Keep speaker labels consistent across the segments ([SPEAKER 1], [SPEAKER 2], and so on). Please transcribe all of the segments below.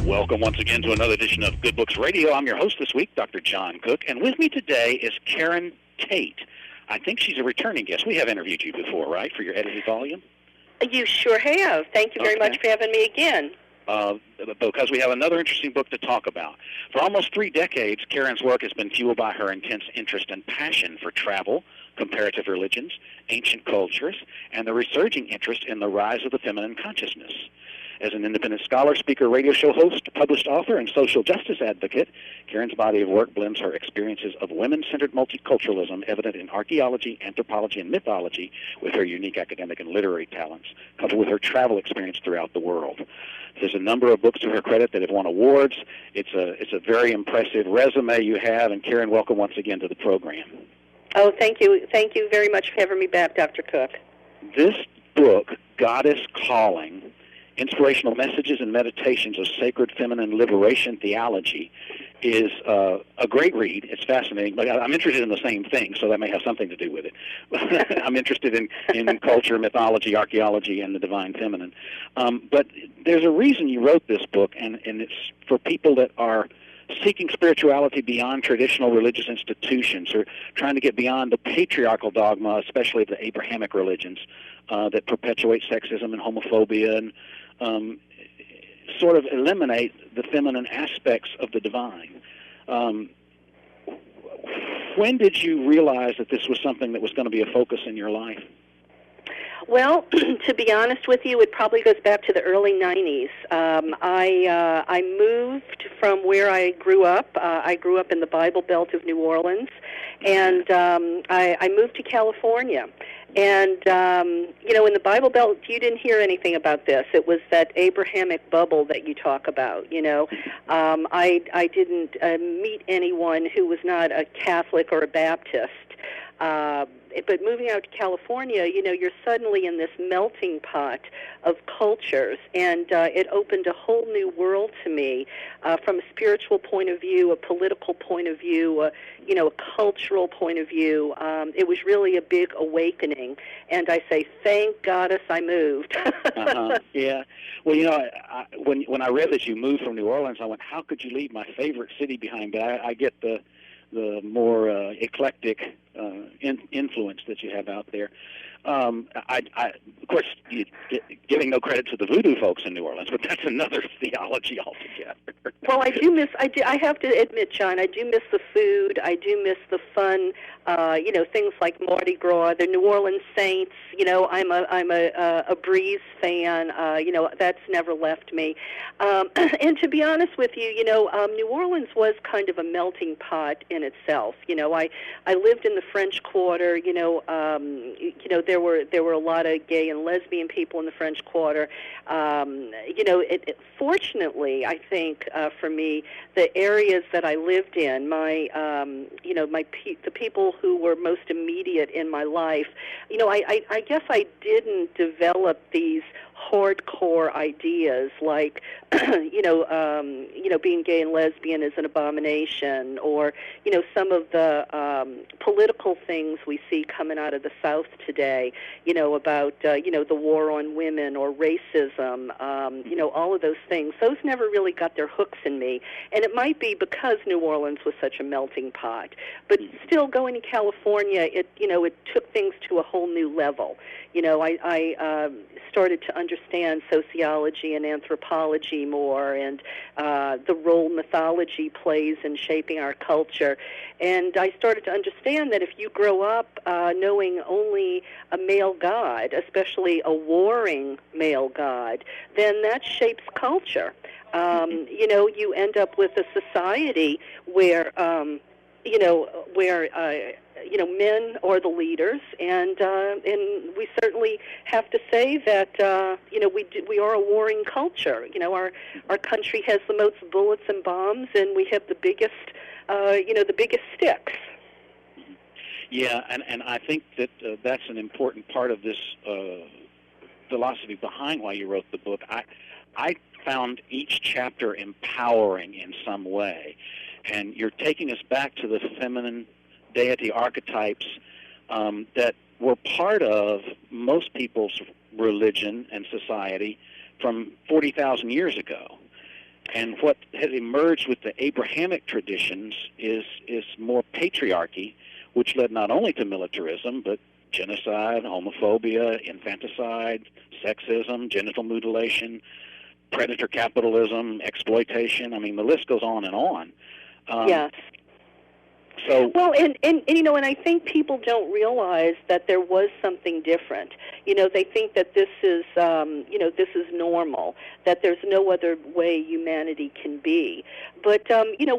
[SPEAKER 1] Welcome once again to another edition of Good Books Radio. I'm your host this week, Dr. John Cook, and with me today is Karen Tate. I think she's a returning guest. We have interviewed you before, right, for your edited volume?
[SPEAKER 2] You sure have. Thank you very much for having me again.
[SPEAKER 1] Because we have another interesting book to talk about. For almost 3 decades, Karen's work has been fueled by her intense interest and passion for travel, comparative religions, ancient cultures, and the resurging interest in the rise of the feminine consciousness. As an independent scholar, speaker, radio show host, published author, and social justice advocate, Karen's body of work blends her experiences of women-centered multiculturalism evident in archaeology, anthropology, and mythology with her unique academic and literary talents, coupled with her travel experience throughout the world. There's a number of books to her credit that have won awards. It's a very impressive resume you have, and Karen, welcome once again to the program.
[SPEAKER 2] Oh, thank you. Thank you very much for having me back, Dr. Cook.
[SPEAKER 1] This book, Goddess Calling, Inspirational Messages and Meditations of Sacred Feminine Liberation Theology, is a great read. It's fascinating, but I'm interested in the same thing, so that may have something to do with it. I'm interested in culture, mythology, archaeology, and the divine feminine. But there's a reason you wrote this book, and it's for people that are seeking spirituality beyond traditional religious institutions, or trying to get beyond the patriarchal dogma, especially the Abrahamic religions, that perpetuate sexism and homophobia and sort of eliminate the feminine aspects of the divine. When did you realize that this was something that was going to be a focus in your life?
[SPEAKER 2] Well, to be honest with you, it probably goes back to the early 90s. I moved from where I grew up. I grew up in the Bible Belt of New Orleans, and I moved to California. And, in the Bible Belt, you didn't hear anything about this. It was that Abrahamic bubble that you talk about, I didn't meet anyone who was not a Catholic or a Baptist. But moving out to California, you're suddenly in this melting pot of cultures, and it opened a whole new world to me from a spiritual point of view, a political point of view, a cultural point of view. It was really a big awakening, and I say, thank goddess I moved.
[SPEAKER 1] Yeah. Well, when I read that you moved from New Orleans, I went, how could you leave my favorite city behind? But I get the more eclectic influence that you have out there. Of course, giving no credit to the voodoo folks in New Orleans, but that's another theology altogether.
[SPEAKER 2] Well, I have to admit, John, I do miss the food. I do miss the fun, things like Mardi Gras, the New Orleans Saints. I'm a Breeze fan. That's never left me. And to be honest with you, New Orleans was kind of a melting pot in itself. I lived in the French Quarter. There were a lot of gay and lesbian people in the French Quarter. Fortunately, I think for me, the areas that I lived in, the people who were most immediate in my life, I guess I didn't develop these hardcore ideas like, being gay and lesbian is an abomination, or, some of the political things we see coming out of the South today, about, the war on women or racism, all of those things. Those never really got their hooks in me, and it might be because New Orleans was such a melting pot. But still, going to California, it took things to a whole new level. I started to understand sociology and anthropology more, and the role mythology plays in shaping our culture. And I started to understand that if you grow up knowing only a male god, especially a warring male god, then that shapes culture. You end up with a society where men are the leaders, and we certainly have to say that we are a warring culture. Our country has the most bullets and bombs, and we have the biggest sticks.
[SPEAKER 1] Yeah, and I think that that's an important part of this philosophy behind why you wrote the book. I found each chapter empowering in some way, and you're taking us back to the feminine deity archetypes that were part of most people's religion and society from 40,000 years ago. And what has emerged with the Abrahamic traditions is more patriarchy, which led not only to militarism, but genocide, homophobia, infanticide, sexism, genital mutilation, predator capitalism, exploitation. I mean, the list goes on and on.
[SPEAKER 2] Yes.
[SPEAKER 1] So,
[SPEAKER 2] well, and I think people don't realize that there was something different. They think that this is, this is normal, that there's no other way humanity can be. But,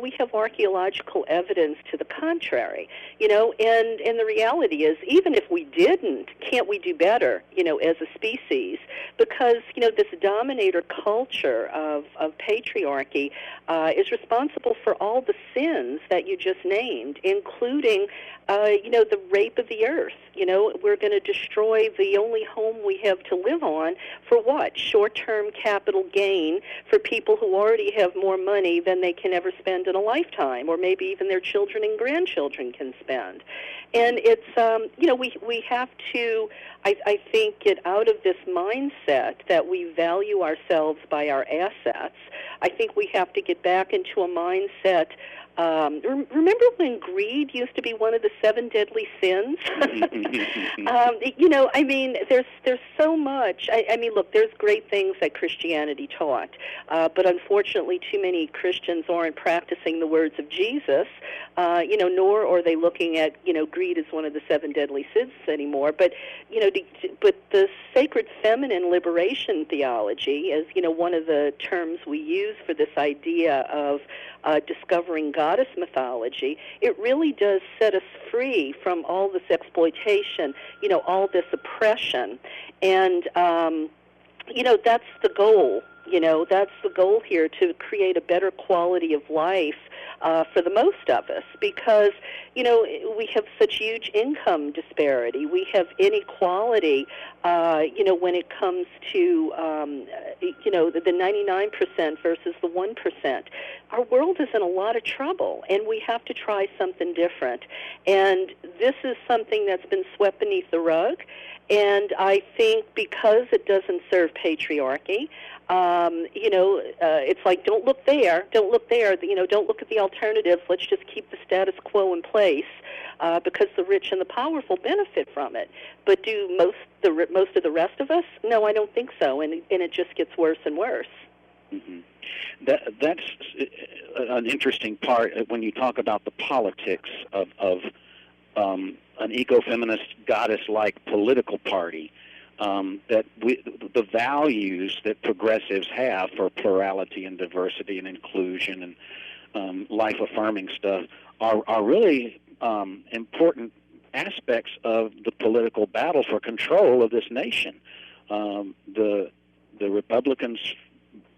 [SPEAKER 2] we have archaeological evidence to the contrary, and the reality is, even if we didn't, can't we do better, as a species? Because, this dominator culture of patriarchy is responsible for all the sins that you just named, including, the rape of the earth. We're going to destroy the only home we have to live on for what? Short-term capital gain for people who already have more money than they can ever spend in a lifetime, or maybe even their children and grandchildren can spend. And it's, we have to, I think, get out of this mindset that we value ourselves by our assets. I think we have to get back into a mindset. Remember when greed used to be one of the 7 deadly sins? There's so much. Look, there's great things that Christianity taught, but unfortunately too many Christians aren't practicing the words of Jesus, nor are they looking at, greed as one of the 7 deadly sins anymore. But, but the sacred feminine liberation theology is, one of the terms we use for this idea of discovering goddess mythology. It really does set us free from all this exploitation, all this oppression. And, that's the goal. That's the goal here, to create a better quality of life for the most of us, because, we have such huge income disparity. We have inequality, when it comes to, the 99% versus the 1%. Our world is in a lot of trouble, and we have to try something different. And this is something that's been swept beneath the rug, and I think because it doesn't serve patriarchy, it's like, don't look there, don't look at the alternatives, let's just keep the status quo in place, because the rich and the powerful benefit from it. But do most of the rest of us? No, I don't think so, and it just gets worse and worse.
[SPEAKER 1] Mm-hmm. That's an interesting part when you talk about the politics of an eco-feminist, goddess-like political party. That the values that progressives have for plurality and diversity and inclusion and life-affirming stuff are really important aspects of the political battle for control of this nation. The Republicans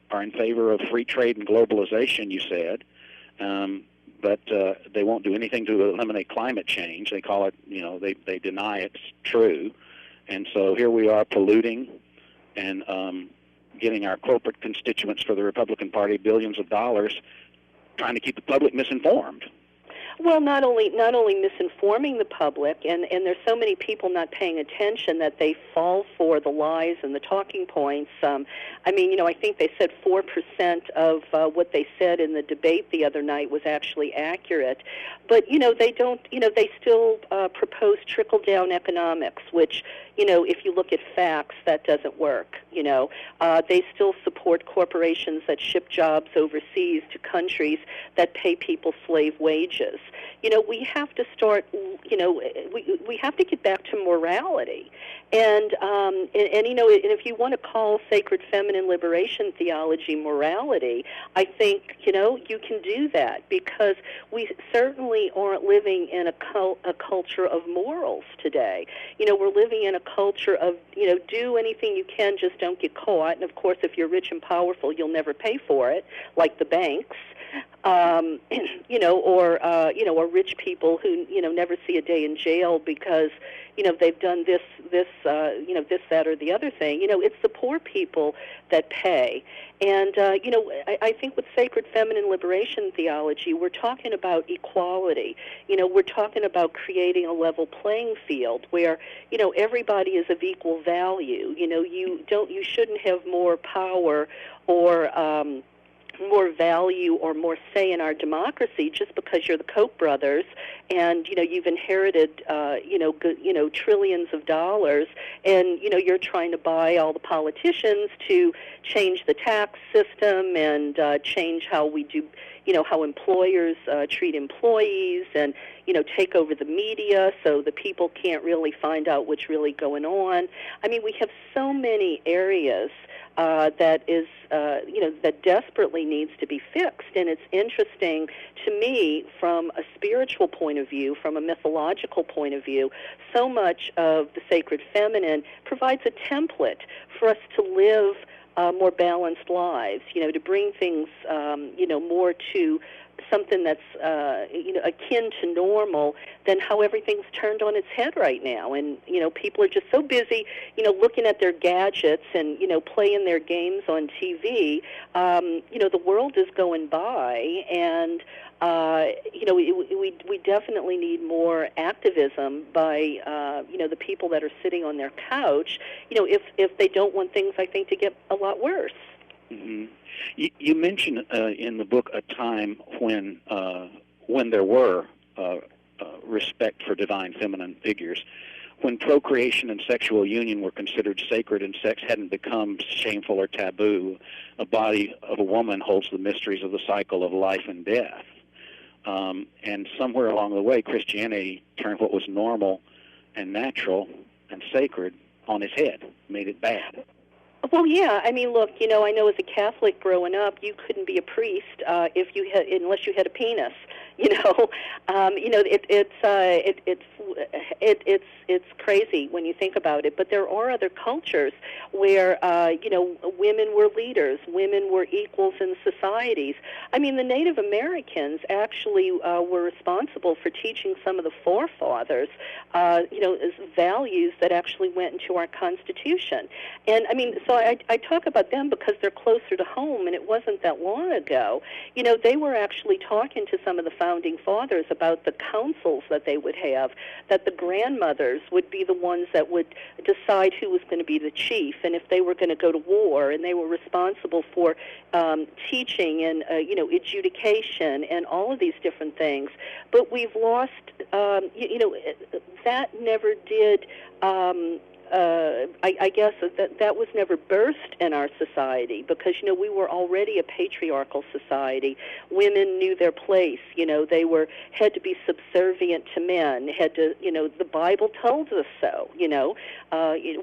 [SPEAKER 1] are in favor of free trade and globalization, you said, but they won't do anything to eliminate climate change. They call it, they deny it's true. And so here we are polluting and getting our corporate constituents for the Republican Party billions of dollars, trying to keep the public misinformed.
[SPEAKER 2] Well, not only misinforming the public, and there's so many people not paying attention that they fall for the lies and the talking points. I think they said 4% of what they said in the debate the other night was actually accurate. But, they don't, they still propose trickle-down economics, which, if you look at facts, that doesn't work. They still support corporations that ship jobs overseas to countries that pay people slave wages. We have to start, we have to get back to morality. And if you want to call sacred feminine liberation theology morality, I think, you can do that, because we certainly aren't living in a culture of morals today. We're living in a culture of, do anything you can, just don't get caught. And, of course, if you're rich and powerful, you'll never pay for it, like the banks. Or rich people who, never see a day in jail because, they've done this, that, or the other thing. It's the poor people that pay. And, I think with sacred feminine liberation theology, we're talking about equality. We're talking about creating a level playing field where, everybody is of equal value. You shouldn't have more power or, more value or more say in our democracy just because you're the Koch brothers and you've inherited trillions of dollars, and you're trying to buy all the politicians to change the tax system and change how we do how employers treat employees, and take over the media so the people can't really find out what's really going on. I mean, we have so many areas that desperately needs to be fixed. And it's interesting to me from a spiritual point of view, from a mythological point of view, so much of the sacred feminine provides a template for us to live more balanced lives, to bring things, more to something that's, akin to normal than how everything's turned on its head right now. And, people are just so busy, looking at their gadgets and, playing their games on TV. The world is going by, and, we definitely need more activism by, the people that are sitting on their couch, if they don't want things, I think, to get a lot worse.
[SPEAKER 1] Mm-hmm. You mentioned in the book a time when there were respect for divine feminine figures, when procreation and sexual union were considered sacred and sex hadn't become shameful or taboo. A body of a woman holds the mysteries of the cycle of life and death. And somewhere along the way, Christianity turned what was normal and natural and sacred on its head, made it bad.
[SPEAKER 2] Well, yeah. I mean, look. I know as a Catholic growing up, you couldn't be a priest unless you had a penis. It's crazy when you think about it. But there are other cultures where women were leaders, women were equals in societies. I mean, the Native Americans actually were responsible for teaching some of the forefathers, values that actually went into our Constitution. And I mean, so I talk about them because they're closer to home, and it wasn't that long ago. They were actually talking to some of the founding fathers about the councils that they would have, that the grandmothers would be the ones that would decide who was going to be the chief and if they were going to go to war, and they were responsible for teaching and adjudication and all of these different things. But we've lost, that never did. I guess that was never birthed in our society because, we were already a patriarchal society. Women knew their place. They had to be subservient to men, had to, the Bible tells us so,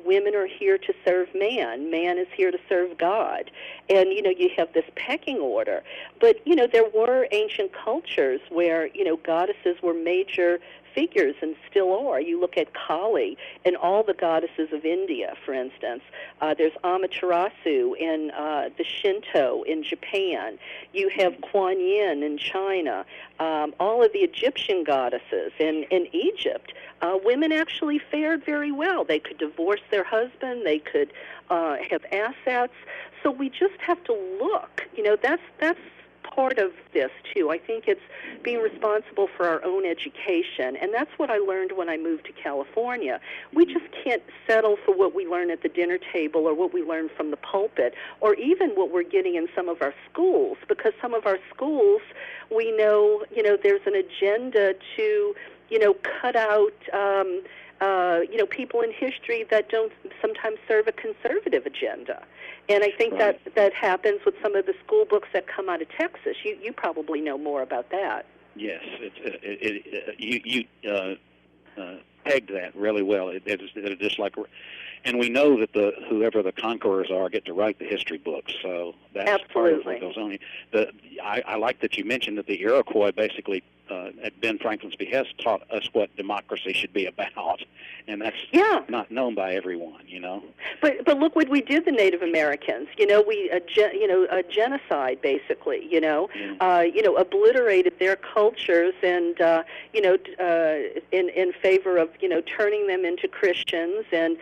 [SPEAKER 2] women are here to serve man. Man is here to serve God. And, you have this pecking order. But, there were ancient cultures where, goddesses were major figures and still are. You look at Kali and all the goddesses of India, for instance. There's Amaterasu in the Shinto in Japan. You have Kuan Yin in China. All of the Egyptian goddesses in Egypt. Women actually fared very well. They could divorce their husband. They could have assets. So we just have to look. That's part of this, too. I think it's being responsible for our own education, and that's what I learned when I moved to California. We just can't settle for what we learn at the dinner table or what we learn from the pulpit or even what we're getting in some of our schools, because some of our schools, we know, there's an agenda to, cut out people in history that don't sometimes serve a conservative agenda. And I think
[SPEAKER 1] right.
[SPEAKER 2] that happens with some of the school books that come out of Texas. You probably know more about that.
[SPEAKER 1] Yes, you pegged that really well. It's just like, and we know that whoever the conquerors are get to write the history books. So that's
[SPEAKER 2] Absolutely.
[SPEAKER 1] part of what goes on. I like that you mentioned that the Iroquois basically, at Ben Franklin's behest, taught us what democracy should be about, and that's not known by everyone,
[SPEAKER 2] But look what we did, the Native Americans. A genocide, basically. Obliterated their cultures, and in favor of turning them into Christians, and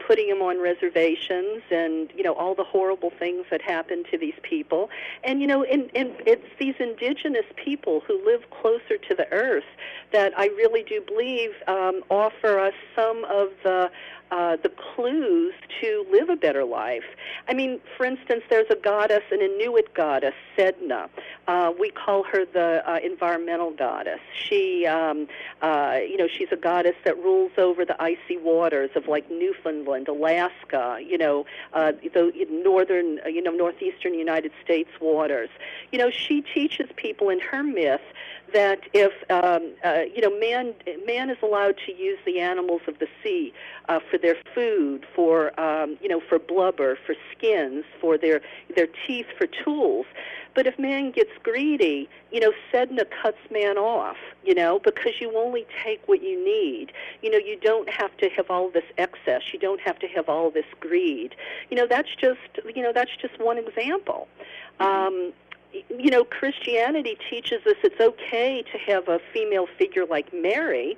[SPEAKER 2] putting them on reservations, and all the horrible things that happened to these people. And and it's these indigenous people who live closer to the earth that I really do believe offer us some of the the clues to live a better life. I mean, for instance, there's a goddess, an Inuit goddess, Sedna. We call her the environmental goddess. She, she's a goddess that rules over the icy waters of like Newfoundland, Alaska, the northern, northeastern United States waters. She teaches people in her myth that if man is allowed to use the animals of the sea for their food, for blubber, for skins, for their teeth, for tools. But if man gets greedy, Sedna cuts man off, because you only take what you need. You don't have to have all this excess. You don't have to have all this greed. That's just one example. Christianity teaches us it's okay to have a female figure like Mary,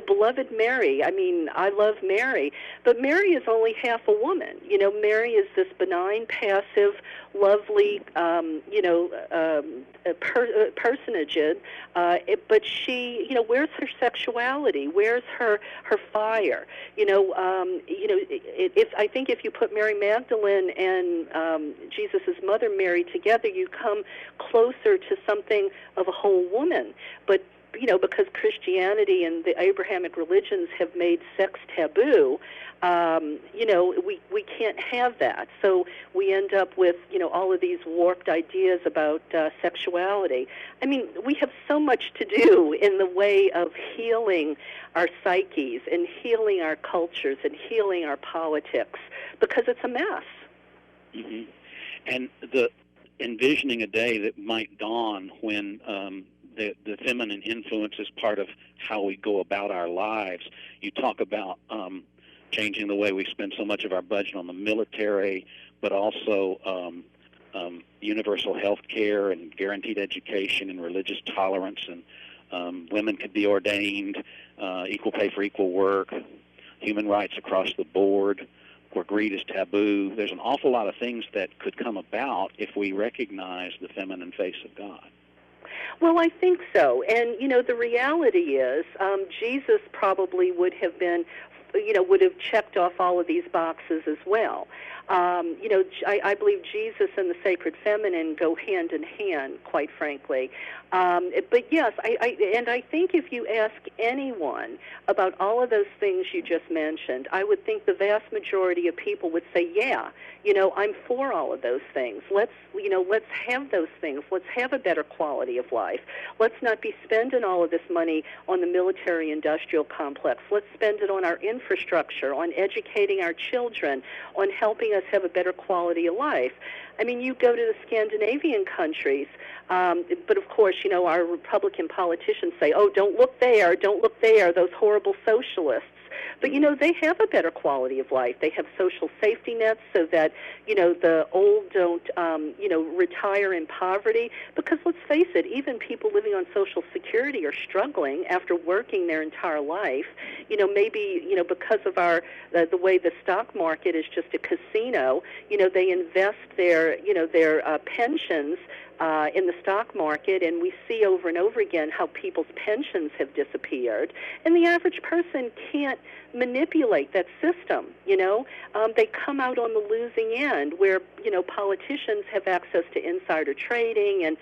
[SPEAKER 2] beloved Mary. I mean, I love Mary, but Mary is only half a woman. Mary is this benign, passive, lovely, personage. But she, where's her sexuality? Where's her fire? I think if you put Mary Magdalene and Jesus' mother Mary together, you come closer to something of a whole woman. But because Christianity and the Abrahamic religions have made sex taboo, we can't have that. So we end up with, all of these warped ideas about sexuality. I mean, we have so much to do in the way of healing our psyches and healing our cultures and healing our politics, because it's a mess.
[SPEAKER 1] Mm-hmm. And envisioning a day that might dawn when the feminine influence is part of how we go about our lives. You talk about changing the way we spend so much of our budget on the military, but also universal health care and guaranteed education and religious tolerance, and women could be ordained, equal pay for equal work, human rights across the board, where greed is taboo. There's an awful lot of things that could come about if we recognize the feminine face of God.
[SPEAKER 2] Well, I think so. And, the reality is Jesus probably would have checked off all of these boxes as well. I believe Jesus and the sacred feminine go hand in hand, quite frankly. But yes, I think if you ask anyone about all of those things you just mentioned, I would think the vast majority of people would say, yeah, I'm for all of those things. Let's have those things. Let's have a better quality of life. Let's not be spending all of this money on the military-industrial complex. Let's spend it on our infrastructure, on educating our children, on helping us have a better quality of life. I mean, you go to the Scandinavian countries, but of course, our Republican politicians say, oh, don't look there, those horrible socialists. But, they have a better quality of life. They have social safety nets so that, the old don't, retire in poverty. Because let's face it, even people living on Social Security are struggling after working their entire life. Maybe, because of the way the stock market is just a casino, they invest their pensions in the stock market, and we see over and over again how people's pensions have disappeared, and the average person can't manipulate that system. They come out on the losing end, where politicians have access to insider trading, and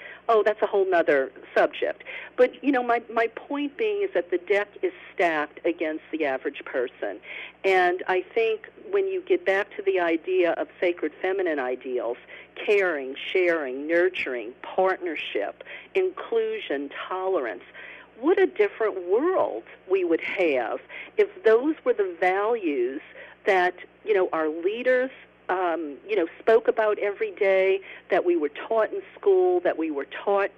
[SPEAKER 2] that's a whole nother subject. But my point being is that the deck is stacked against the average person, and I think when you get back to the idea of sacred feminine ideals, caring, sharing, nurturing, partnership, inclusion, tolerance, what a different world we would have if those were the values that, our leaders, spoke about every day, that we were taught in school, that we were taught,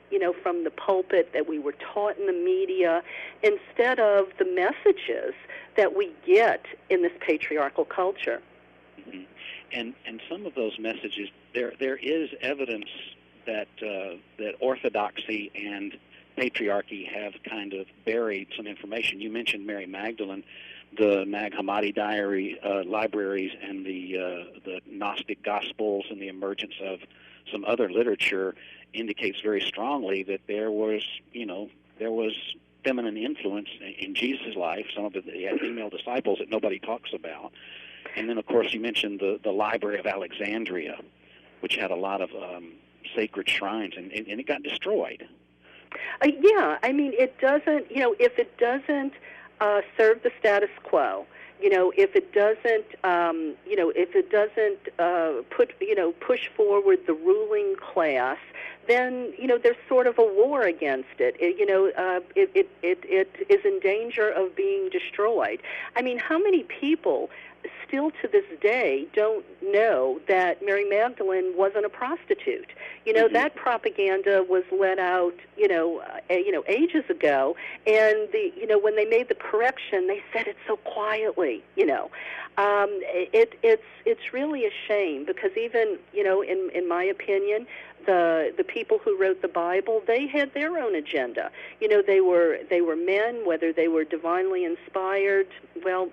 [SPEAKER 2] from the pulpit, that we were taught in the media, instead of the messages that we get in this patriarchal culture.
[SPEAKER 1] Mm-hmm. And some of those messages, there is evidence that that orthodoxy and patriarchy have kind of buried some information. You mentioned Mary Magdalene, the Nag Hammadi diary libraries, and the Gnostic Gospels, and the emergence of some other literature indicates very strongly that there was feminine influence in Jesus' life. Some of it, he had female disciples that nobody talks about. And then, of course, you mentioned the Library of Alexandria, which had a lot of sacred shrines, and it got destroyed.
[SPEAKER 2] Yeah, I mean, it doesn't, if it doesn't serve the status quo, if it doesn't, if it doesn't push forward the ruling class, then, there's sort of a war against it. It is in danger of being destroyed. I mean, how many people still to this day don't know that Mary Magdalene wasn't a prostitute? That propaganda was let out, ages ago, and when they made the correction, they said it so quietly. It's really a shame, because even, in my opinion, the people who wrote the Bible, they had their own agenda. They were men, whether they were divinely inspired. Well,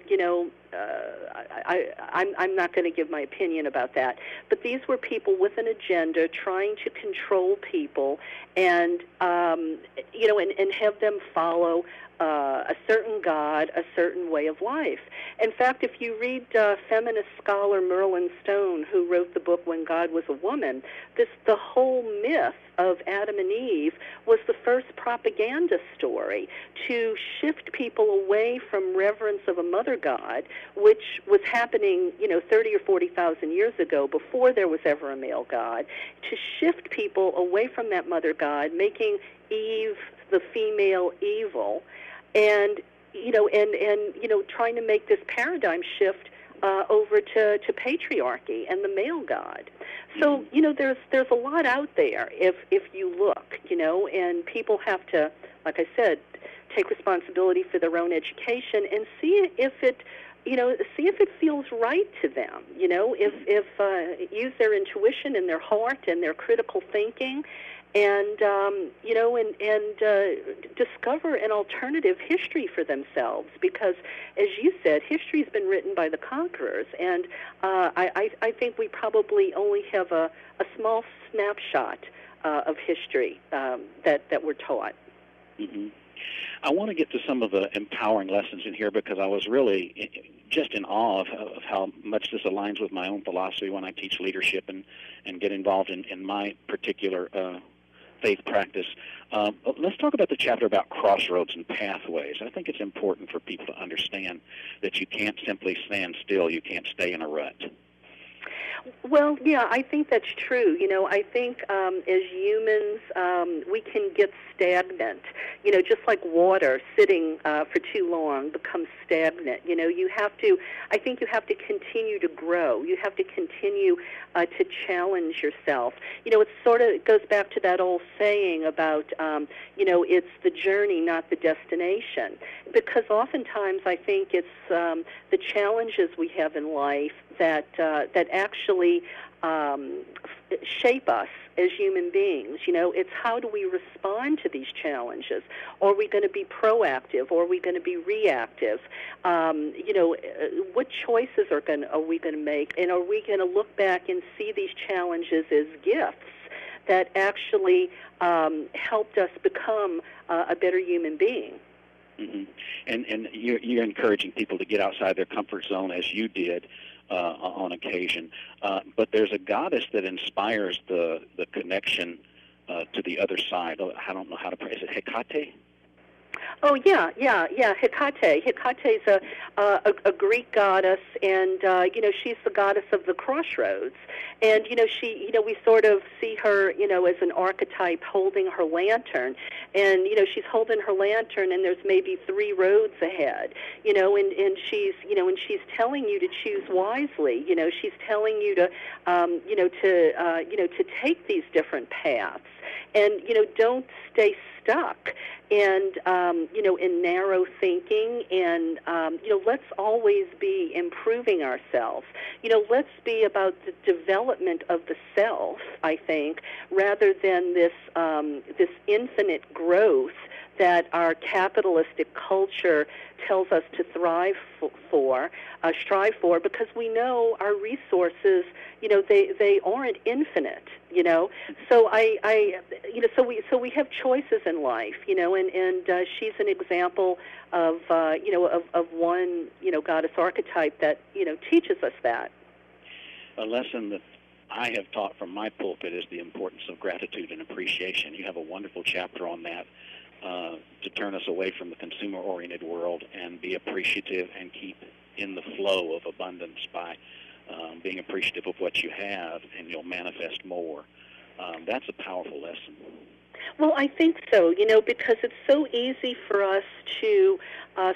[SPEAKER 2] I'm not going to give my opinion about that. But these were people with an agenda, trying to control people, and and have them follow a certain God, a certain way of life. In fact, if you read feminist scholar Merlin Stone, who wrote the book When God Was a Woman, the whole myth of Adam and Eve was the first propaganda story to shift people away from reverence of a mother god, which was happening, 30 or 40,000 years ago, before there was ever a male god, to shift people away from that mother god, making Eve the female evil, and trying to make this paradigm shift over to patriarchy and the male god. So there's a lot out there if you look, and people have to, like I said, take responsibility for their own education and see if it feels right to them. If use their intuition and their heart and their critical thinking, and discover an alternative history for themselves, because, as you said, history's been written by the conquerors, and I think we probably only have a small snapshot of history that we're taught.
[SPEAKER 1] Mm-hmm. I want to get to some of the empowering lessons in here, because I was really just in awe of how much this aligns with my own philosophy when I teach leadership and get involved in my particular faith practice. Let's talk about the chapter about crossroads and pathways. I think it's important for people to understand that you can't simply stand still. You can't stay in a rut.
[SPEAKER 2] Well, yeah, I think that's true. I think as humans, we can get stagnant. Just like water sitting for too long becomes stagnant. I think you have to continue to grow. You have to continue to challenge yourself. It goes back to that old saying about, it's the journey, not the destination. Because oftentimes I think it's the challenges we have in life that actually shape us as human beings. It's how do we respond to these challenges? Are we going to be proactive, or are we going to be reactive? What choices are we going to make? And are we going to look back and see these challenges as gifts that actually helped us become a better human being?
[SPEAKER 1] Mm-hmm. And you're encouraging people to get outside their comfort zone, as you did on occasion. But there's a goddess that inspires the connection to the other side. I don't know how to pray. Is it Hecate?
[SPEAKER 2] Oh, yeah, Hecate. Hecate's a Greek goddess, and, she's the goddess of the crossroads. And, we sort of see her, as an archetype holding her lantern. And, she's holding her lantern, and there's maybe 3 roads ahead, and she's telling you to choose wisely. She's telling you to, to take these different paths. And, don't stay stuck and in narrow thinking, and let's always be improving ourselves. Let's be about the development of the self, I think, rather than this infinite growth that our capitalistic culture tells us to strive for, because we know our resources, they aren't infinite, So so we have choices in life, and she's an example of one, goddess archetype that, teaches us that.
[SPEAKER 1] A lesson that I have taught from my pulpit is the importance of gratitude and appreciation. You have a wonderful chapter on that, to turn us away from the consumer-oriented world and be appreciative and keep in the flow of abundance by being appreciative of what you have, and you'll manifest more. That's a powerful lesson.
[SPEAKER 2] Well, I think so, because it's so easy for us to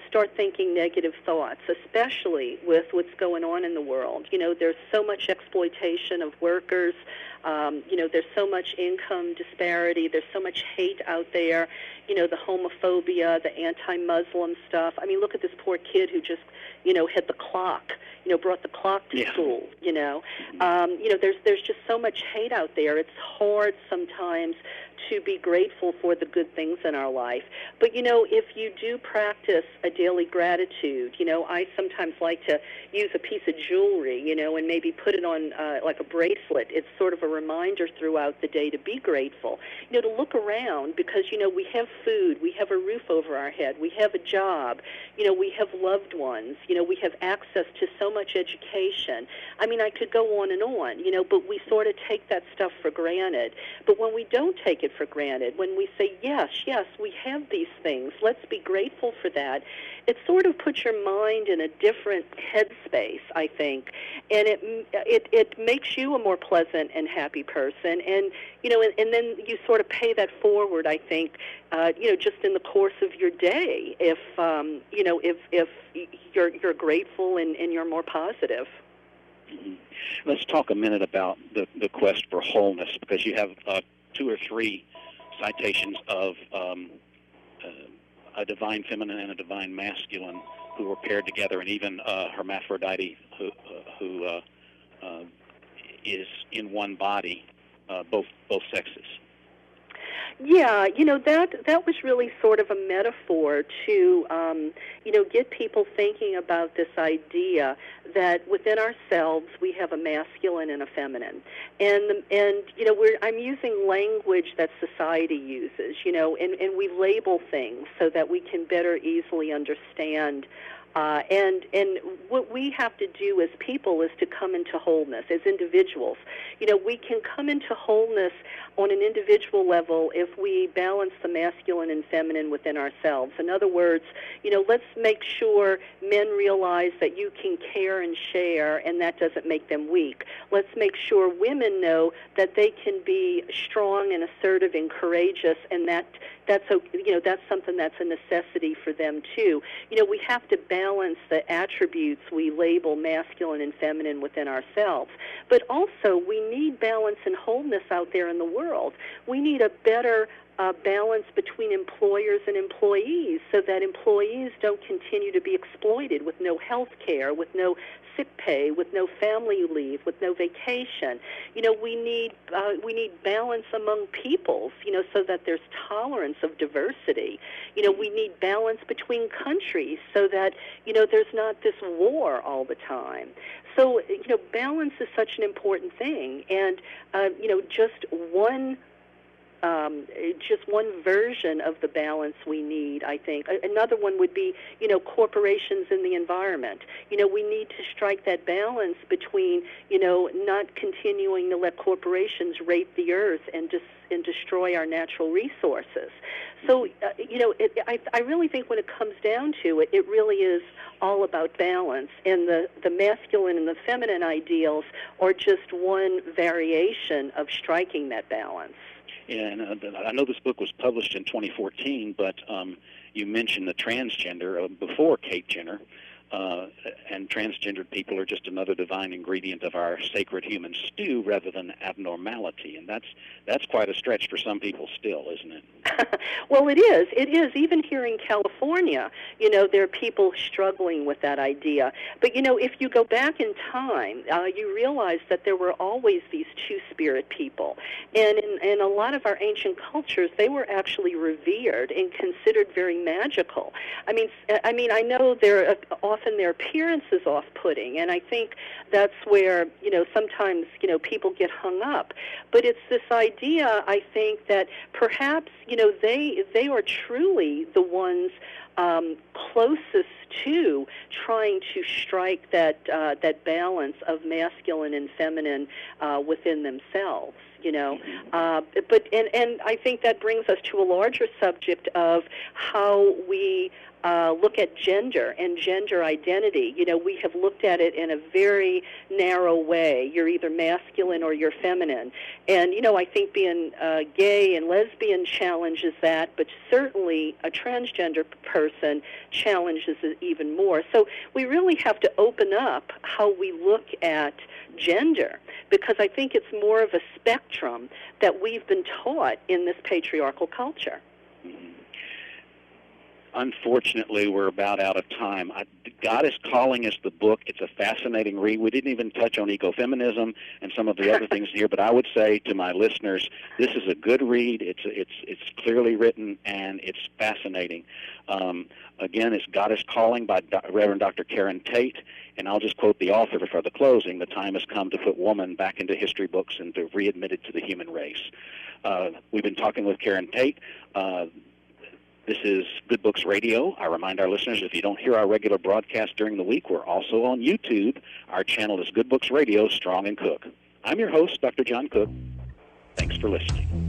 [SPEAKER 2] start thinking negative thoughts, especially with what's going on in the world. There's so much exploitation of workers. There's so much income disparity. There's so much hate out there. The homophobia, the anti-Muslim stuff. I mean, look at this poor kid who just, hit the clock, brought the clock to school, there's just so much hate out there. It's hard sometimes to be grateful for the good things in our life. But, if you do practice a daily gratitude, I sometimes like to use a piece of jewelry, and maybe put it on like a bracelet. It's sort of a reminder throughout the day to be grateful, to look around, because, we have food, we have a roof over our head, we have a job, we have loved ones, we have access to so much education. I mean, I could go on, but we sort of take that stuff for granted. But when we don't take it for granted, when we say, yes, we have these things, let's be grateful for that, it sort of puts your mind in a different headspace, I think, and it makes you a more pleasant and happy person, and and then you sort of pay that forward, I think, just in the course of your day, if you're grateful and you're more positive.
[SPEAKER 1] Mm-hmm. Let's talk a minute about the quest for wholeness, because you have 2 or 3 citations of a divine feminine and a divine masculine who were paired together, and even hermaphrodite who is in one body, both sexes.
[SPEAKER 2] Yeah, that was really sort of a metaphor to, get people thinking about this idea that within ourselves we have a masculine and a feminine, and I'm using language that society uses, and we label things so that we can better easily understand. And what we have to do as people is to come into wholeness as individuals. We can come into wholeness on an individual level if we balance the masculine and feminine within ourselves. In other words, let's make sure men realize that you can care and share, and that doesn't make them weak. Let's make sure women know that they can be strong and assertive and courageous, and that's something that's a necessity for them too. We have to balance the attributes we label masculine and feminine within ourselves. But also, we need balance and wholeness out there in the world. We need a better balance between employers and employees, so that employees don't continue to be exploited with no health care, with no sick pay, with no family leave, with no vacation. We need balance among peoples, so that there's tolerance of diversity. We need balance between countries, so that there's not this war all the time. So balance is such an important thing, and just one version of the balance we need, I think. Another one would be, corporations in the environment. We need to strike that balance between, not continuing to let corporations rape the earth and destroy our natural resources. So, I really think when it comes down to it, it really is all about balance, and the masculine and the feminine ideals are just one variation of striking that balance.
[SPEAKER 1] And I know this book was published in 2014, but you mentioned the transgender before Kate Jenner, and transgendered people are just another divine ingredient of our sacred human stew rather than abnormality. And that's quite a stretch for some people still, isn't it?
[SPEAKER 2] Well, it is. It is. Even here in California, there are people struggling with that idea. But, if you go back in time, you realize that there were always these two-spirit people. And in a lot of our ancient cultures, they were actually revered and considered very magical. I mean, I know often their appearance is off-putting, and I think that's where, sometimes, people get hung up. But it's this idea, I think, that perhaps, they are truly the ones closest to trying to strike that balance of masculine and feminine within themselves. But I think that brings us to a larger subject of how we look at gender and gender identity. We have looked at it in a very narrow way. You're either masculine or you're feminine. And, I think being gay and lesbian challenges that, but certainly a transgender person challenges it even more. So we really have to open up how we look at gender, because I think it's more of a spectrum that we've been taught in this patriarchal culture.
[SPEAKER 1] Unfortunately, we're about out of time. God is Calling is the book. It's a fascinating read. We didn't even touch on ecofeminism and some of the other things here, but I would say to my listeners, this is a good read. It's clearly written, and it's fascinating. Again, it's God is Calling by Reverend Dr. Karen Tate, and I'll just quote the author for the closing. The time has come to put woman back into history books and to readmit it to the human race. We've been talking with Karen Tate. This is Good Books Radio. I remind our listeners, if you don't hear our regular broadcast during the week, we're also on YouTube. Our channel is Good Books Radio, Strong and Cook. I'm your host, Dr. John Cook. Thanks for listening.